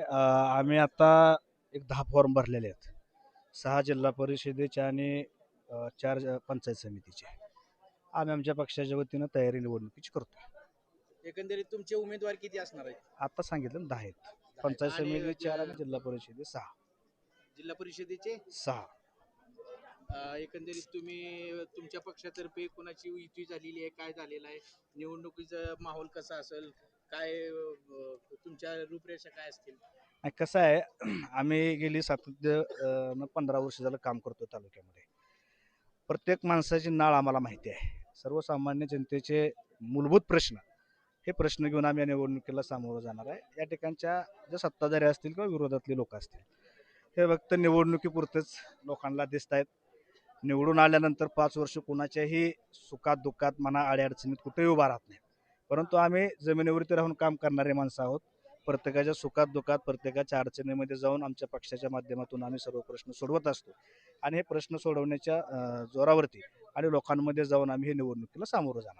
आम्ही आता एक 10 फॉर्म भरलेले आहेत. 6 जिल्हा परिषदेचे आणि 4 पंचायत समितीचे. आम्ही आमच्या पक्षाच्या वतीनं तयारी निवडणुकीची करतो. एकंदरीत तुमचे उमेदवार किती असणार आहेत? आता सांगितलं ना 10 आहेत. आहेत. पंचायत आणि समिती 4 आणि जिल्हा परिषदे 6. जिल्हा परिषदेचे 6. एकंदरीत तुम्ही तुमच्या पक्षातर्फे कोणाची युती झालेली आहे, काय झालेलं आहे, निवडणुकीचा माहोल कसा असेल, काय तुमच्या रूपरेषा काय असतील? आणि कसं आहे आम्ही गेली 15 वर्ष झालं काम करतो तालुक्यामध्ये. प्रत्येक माणसाची नाळ आम्हाला माहिती आहे. सर्वसामान्य जनतेचे मूलभूत प्रश्न हे प्रश्न घेऊन आम्ही या निवडणुकीला सामोरं जाणार आहे. या ठिकाणच्या जे सत्ताधारी असतील किंवा विरोधातले लोक असतील हे फक्त निवडणुकीपुरतेच लोकांना दिसत आहेत. निवडून आल्यानंतर 5 वर्ष कुणाच्याही सुखात दुःखात म्हणा अडीअडचणीत कुठेही उभा राहत नाही. परंतु आम्ही जमिनीवरती राहून काम करणारे माणसं आहोत. प्रत्येकाच्या सुखात दुःखात प्रत्येकाच्या अडचणीमध्ये जाऊन आमच्या पक्षाच्या माध्यमातून आम्ही सर्व प्रश्न सोडवत असतो आणि हे प्रश्न सोडवण्याच्या जोरावरती आणि लोकांमध्ये जाऊन आम्ही हे निवडणुकीला सामोरं जाणार.